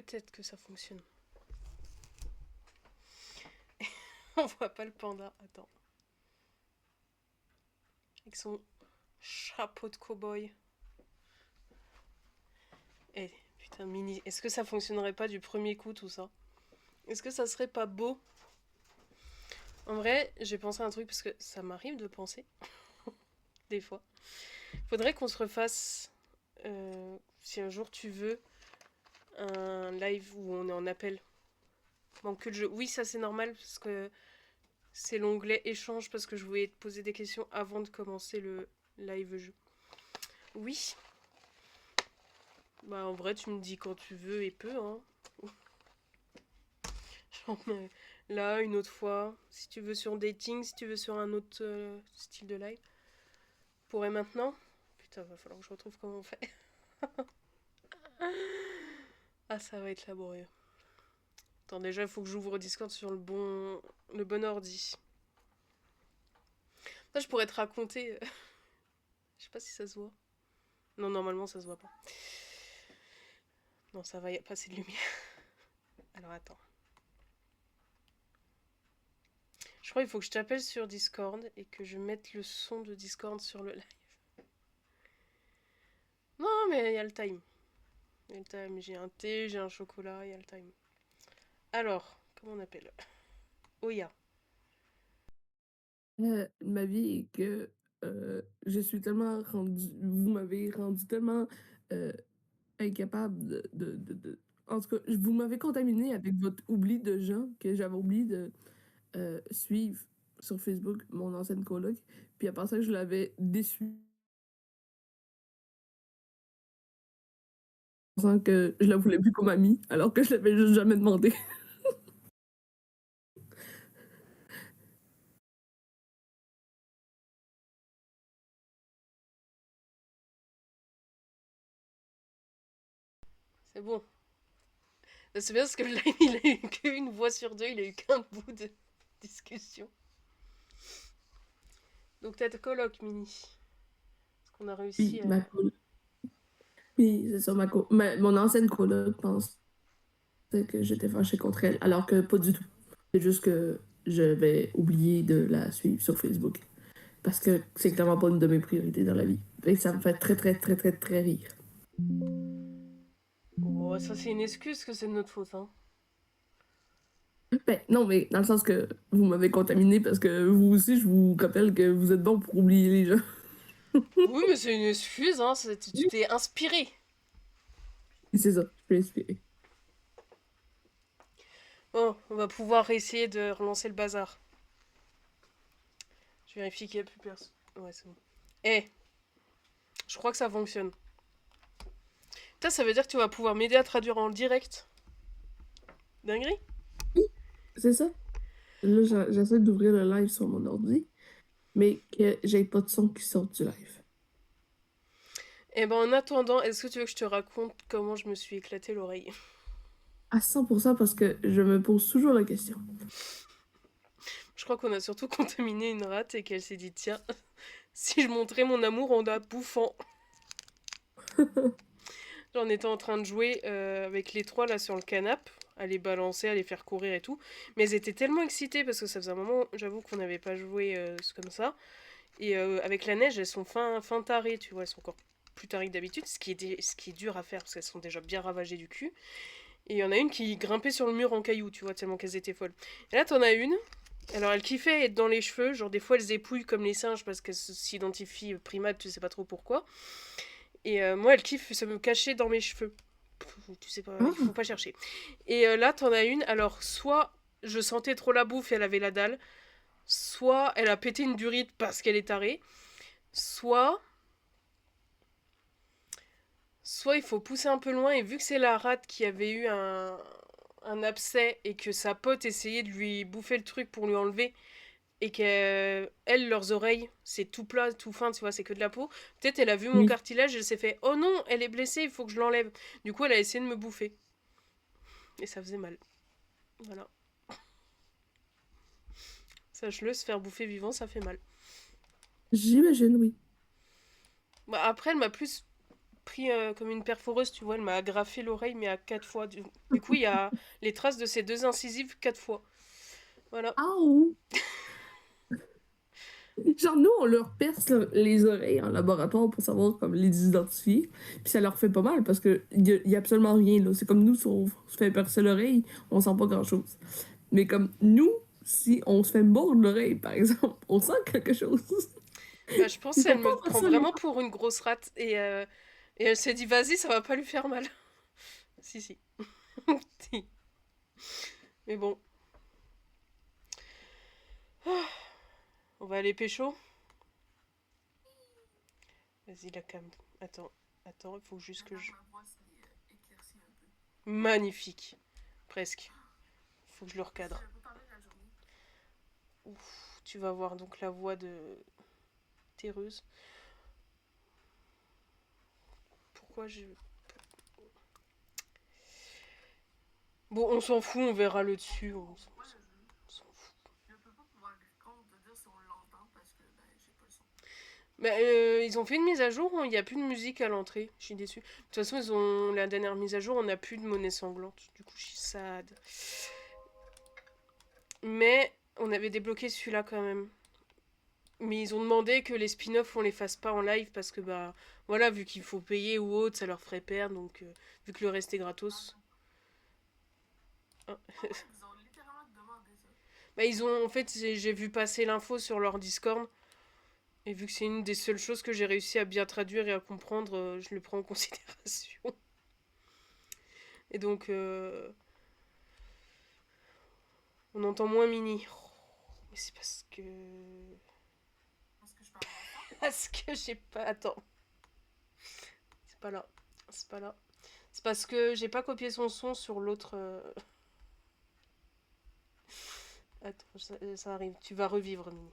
peut-être que ça fonctionne. On voit pas le panda. Attends. Avec son chapeau de cow-boy. Eh, putain, Mini. Est-ce que ça fonctionnerait pas du premier coup, tout ça? Est-ce que ça serait pas beau? En vrai, j'ai pensé à un truc parce que ça m'arrive de penser. Des fois. Faudrait qu'on se refasse, si un jour tu veux, un live où on est en appel. Bon, que le jeu. Oui, ça c'est normal parce que c'est l'onglet échange parce que je voulais te poser des questions avant de commencer le live jeu. Oui. Bah en vrai tu me dis quand tu veux et peu hein. Genre, là une autre fois, si tu veux sur dating, si tu veux sur un autre style de live. Pour et maintenant. Putain, va falloir que je retrouve comment on fait. Ah ça va être laborieux. Attends déjà il faut que j'ouvre Discord sur le bon ordi. Ça je pourrais te raconter. Je sais pas si ça se voit. Non normalement ça se voit pas. Non ça va, y a pas assez de lumière. Alors attends. Je crois qu'il faut que je t'appelle sur Discord et que je mette le son de Discord sur le live. Non, mais il y a le time. Il y a le time. J'ai un thé, j'ai un chocolat, il y a le time. Alors, comment on appelle? Oya. Ma vie est que je suis tellement rendue, vous m'avez rendu tellement euh, incapable en tout cas, vous m'avez contaminé avec votre oubli de gens que j'avais oublié de suivre sur Facebook mon ancienne coloc. Puis à part ça, je l'avais déçu, pensant que je la voulais plus comme amie, alors que je l'avais juste jamais demandé. C'est bon. C'est bien parce que le live, il a eu qu'une voix sur deux, il a eu qu'un bout de discussion. Donc t'as ta coloc, Mini. Est-ce qu'on a Puis réussi à... ma coloc, puis c'est ça, mon ancienne coloc pensait que j'étais fâchée contre elle, alors que pas du tout. C'est juste que je vais oublier de la suivre sur Facebook. Parce que c'est clairement pas une de mes priorités dans la vie. Et ça me fait très, très, très, très, très rire. Oh, ça c'est une excuse que c'est de notre faute, hein. Ben, non, mais dans le sens que vous m'avez contaminé parce que vous aussi, je vous rappelle que vous êtes bon pour oublier les gens. Oui, mais c'est une excuse, hein. Tu t'es inspiré. Et c'est ça, je peux expliquer. Bon, on va pouvoir essayer de relancer le bazar. Je vérifie qu'il n'y a plus personne. Ouais, c'est bon. Eh, je crois que ça fonctionne. Putain, ça veut dire que tu vas pouvoir m'aider à traduire en direct. Dinguerie. C'est ça. Là, j'essaie d'ouvrir le live sur mon ordi, mais que j'ai pas de son qui sort du live. Eh ben, en attendant, est-ce que tu veux que je te raconte comment je me suis éclaté l'oreille? À 100% parce que je me pose toujours la question. Je crois qu'on a surtout contaminé une rate et qu'elle s'est dit tiens, si je montrais mon amour en la bouffant. J'en étais en train de jouer avec les trois là sur le canapé, à les balancer, à les faire courir et tout. Mais elles étaient tellement excitées parce que ça faisait un moment, j'avoue, qu'on n'avait pas joué comme ça. Et avec la neige, elles sont fin tarées, tu vois, elles sont encore plus tarées que d'habitude, ce qui est dur à faire parce qu'elles sont déjà bien ravagées du cul. Et il y en a une qui grimpait sur le mur en cailloux, tu vois, tellement qu'elles étaient folles. Et là, t'en as une. Alors, elle kiffait être dans les cheveux. Genre, des fois, elles épouillent comme les singes parce qu'elles s'identifient primates, tu sais pas trop pourquoi. Et moi, elle kiffe se me cacher dans mes cheveux. Tu sais pas, il faut Ah, pas chercher. Et là, t'en as une. Alors, soit je sentais trop la bouffe et elle avait la dalle. Soit elle a pété une durite parce qu'elle est tarée. Soit. Soit il faut pousser un peu loin et vu que c'est la rate qui avait eu un abcès et que sa pote essayait de lui bouffer le truc pour lui enlever et qu'elle, leurs oreilles, c'est tout plat, tout fin, tu vois, c'est que de la peau. Peut-être elle a vu mon oui. cartilage et elle s'est fait oh non, elle est blessée, il faut que je l'enlève. Du coup, elle a essayé de me bouffer. Et ça faisait mal. Voilà. Sache-le, se faire bouffer vivant, ça fait mal. J'imagine, oui. Bah, après, elle m'a plus pris comme une perforeuse, tu vois, elle m'a agrafé l'oreille, mais à 4 fois. Du coup, il y a les traces de ces deux incisives 4 fois. Voilà. Aouh! Genre, nous, on leur perce les oreilles en laboratoire pour savoir comme les identifier. Puis ça leur fait pas mal parce que y a absolument rien, là. C'est comme nous, si on se fait percer l'oreille, on sent pas grand-chose. Mais comme nous, si on se fait mordre l'oreille, par exemple, on sent quelque chose. Bah, je pense Ils qu'elle sont pas me prend forcément. vraiment pour une grosse rate. Et elle s'est dit, vas-y, ça va pas lui faire mal. Si, si. Si. Mais bon, on va aller pécho. Vas-y, la cam. Attends, attends, il faut juste que je... Magnifique. Presque. Faut que je le recadre. Ouf, tu vas voir donc la voix de terreuse. Pourquoi je... Bon, on s'en fout, on verra le dessus. On s'en fout. Mais ils ont fait une mise à jour où il n'y a plus de musique à l'entrée. Je suis déçue. De toute façon, ils ont la dernière mise à jour, on n'a plus de monnaie sanglante. Du coup, je suis sad. Mais on avait débloqué celui-là quand même. Mais ils ont demandé que les spin-offs on les fasse pas en live parce que bah voilà, vu qu'il faut payer ou autre, ça leur ferait perdre. Donc vu que le reste est gratos. Ah. Bah ils ont en fait j'ai vu passer l'info sur leur Discord et vu que c'est une des seules choses que j'ai réussi à bien traduire et à comprendre, je le prends en considération. Et donc on entend moins Mini. Oh, mais c'est parce que j'ai pas attends, c'est pas là. C'est pas là. C'est parce que j'ai pas copié son son sur l'autre. Attends, ça arrive. Tu vas revivre, Mini.